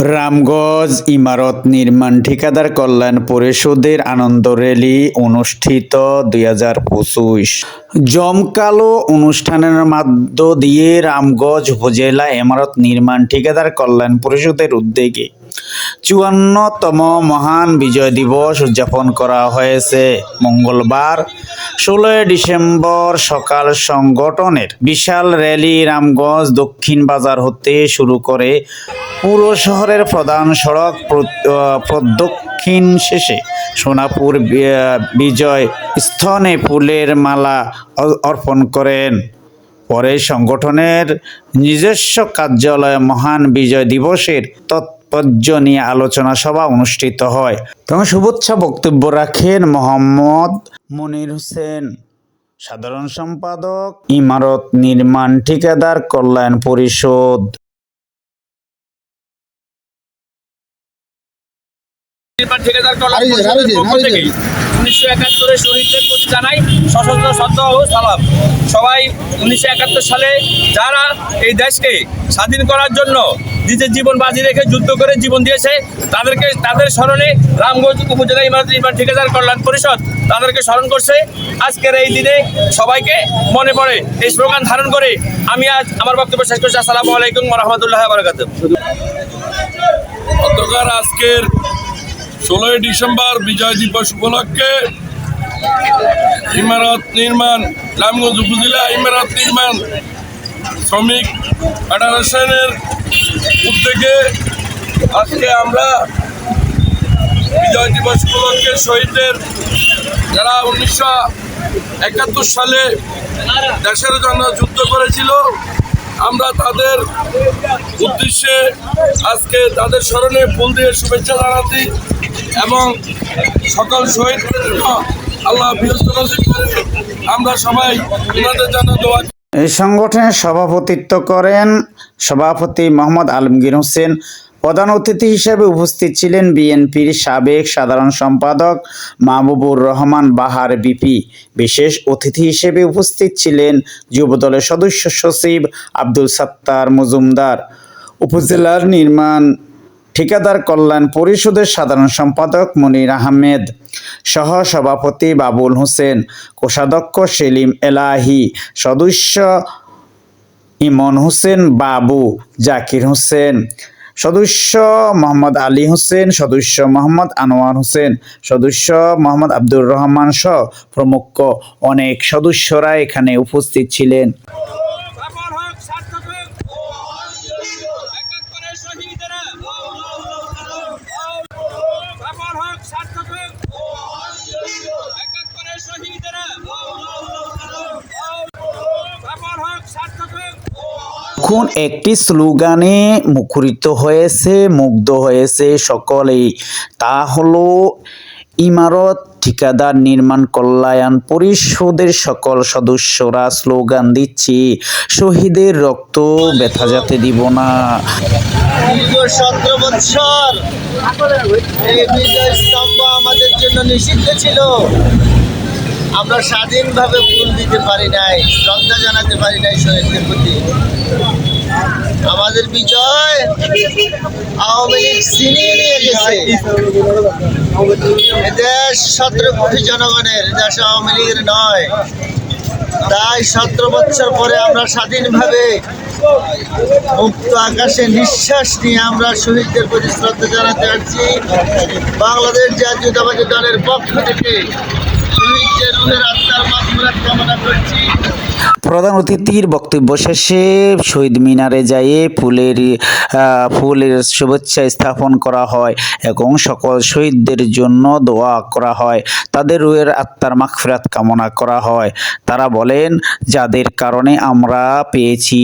রামগঞ্জ ইমারত নির্মাণ ঠিকাদার কল্যাণ পরিষদের আনন্দ র্যালি অনুষ্ঠিত 2025। জমকালো অনুষ্ঠানের মধ্য দিয়ে রামগঞ্জ উপজেলা ইমারত নির্মাণ ঠিকাদার কল্যাণ পরিষদের উদ্যোগে 54তম মহান বিজয় দিবস উদযাপন করা হয়েছে। মঙ্গলবার 16 ডিসেম্বর সকাল সংগঠনের বিশাল র্যালি রামগঞ্জ দক্ষিণ বাজার হতে শুরু করে পুরো শহরের প্রধান সড়ক প্রদক্ষিণ শেষে সোনাপুর বিজয় স্থলে ফুলের মালা অর্পণ করেন। পরে সংগঠনের নিজস্ব কার্যালয়ে মহান বিজয় দিবসের তাৎপর্য নিয়ে আলোচনা সভা অনুষ্ঠিত হয়। তখন শুভেচ্ছা বক্তব্য রাখেন মোহাম্মদ মনির হোসেন, সাধারণ সম্পাদক, ইমারত নির্মাণ ঠিকাদার কল্যাণ পরিষদ। ঠিকাদার কল্যাণ পরিষদের পক্ষ থেকে 1971 শহীদদের প্রতি জানাই সশস্ত্র শ্রদ্ধা ও সালাম। সবাই 1971 সালে যারা এই দেশকে স্বাধীন করার জন্য নিজের জীবন বাজি রেখে যুদ্ধ করে জীবন দিয়েছে তাদের স্মরণে রামগঞ্জ উপজেলা ইমারত নির্মাণ ঠিকাদার কল্যাণ পরিষদ তাদেরকে স্মরণ করছে। আজকের এই দিনে সবাইকে মনে পড়ে এই স্লোগান ধারণ করে আমি আজ আমার বক্তব্য শেষ করছি। আসসালামু আলাইকুম ওয়া রাহমাতুল্লাহি ওয়া বারাকাতুহু। গতকাল আজকের 16 ডিসেম্বর বিজয় দিবস উপলক্ষে ইমারত নির্মাণ রামগঞ্জ উপজেলা ইমারত নির্মাণ শ্রমিক ফেডারেশনের উদ্যোগে আজকে আমরা বিজয় দিবস উপলক্ষে শহীদদের যারা 1971 সালে দেশের জন্য যুদ্ধ করেছিল আমরা তাদের উদ্দেশ্যে আজকে তাদের স্মরণে ফুল দিয়ে শুভেচ্ছা জানাচ্ছি এবং সকল শহীদদের জন্য আল্লাহ ব্যস্ত নসিব করে আমরা সবাই ওনাদের জন্য দোয়া। এই সংগঠনের সভাপতিত্ব করেন সভাপতি মোহাম্মদ আলমগীর হোসেন। প্রধান অতিথি হিসেবে উপস্থিত ছিলেন বিএনপির সাবেক সাধারণ সম্পাদক মাহবুবুর রহমান বাহার বিপি। বিশেষ অতিথি হিসেবে উপস্থিত ছিলেন যুবদলের সদস্য সচিব আব্দুল সাত্তার মজুমদার, উপজেলার নির্মাণ ঠিকাদার কল্যাণ পরিষদের সাধারণ সম্পাদক মনির আহমেদ, সহ সভাপতি বাবুল হোসেন, কোষাধ্যক্ষ সেলিম এলাহি, সদস্য ইমন হোসেন বাবু, জাকির হোসেন, সদস্য মোহাম্মদ আলী হোসেন, সদস্য মোহাম্মদ আনোয়ার হোসেন, সদস্য মোহাম্মদ আব্দুর রহমান সহ প্রমুখ অনেক সদস্যরা এখানে উপস্থিত ছিলেন। এখন একটি স্লোগানে মুখরিত হয়েছে, মুগ্ধ হয়েছে সকলেই। তা হলো ইমারত ঠিকাদার নির্মাণ কল্যাণ পরিষদের সকল সদস্যরা স্লোগান দিচ্ছে, শহীদের রক্ত ব্যথা যেতে দিব না। 17 বছর এই বিজয় স্তম্ভ আমাদের জন্য নিষিদ্ধ ছিল। আমরা স্বাধীনভাবে ফুল দিতে পারি নাই, শ্রদ্ধা জানাতে পারি নাই শহীদদের প্রতি। আমাদের বিজয় আওয়ামী লীগ ছিনিয়ে নিয়ে গেছে। এদেশ 17 কোটি জনগণের, দেশ আওয়ামী লীগের নয়। তাই 17 বছর পরে আমরা স্বাধীনভাবে মুক্ত আকাশে নিঃশ্বাস নিয়ে আমরা শহীদদের প্রতি শ্রদ্ধা জানাতে আসছি। বাংলাদেশ জাতীয়তাবাদী দলের পক্ষ থেকে শহীদদের রুহের আত্মার মাগফিরাত কামনা করছি। প্রধান অতিথির বক্তব্য শেষে শহীদ মিনারে যেয়ে ফুলের শুভেচ্ছা স্থাপন করা হয় এবং সকল শহীদদের জন্য দোয়া করা হয়, তাদের রুহের আত্মার মাগফিরাত কামনা করা হয়। তারা বলেন, যাদের কারণে আমরা পেয়েছি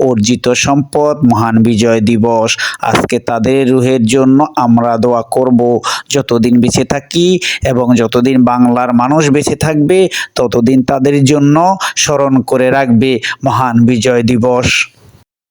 অর্জিত সম্পদ মহান বিজয় দিবস, আজকে তাদের রুহের জন্য আমরা দোয়া করব। যতদিন বেঁচে থাকি এবং যতদিন বাংলার মানুষ বেঁচে থাকবে ততদিন তাদের জন্য স্মরণ করে রাখবে মহান বিজয় দিবস।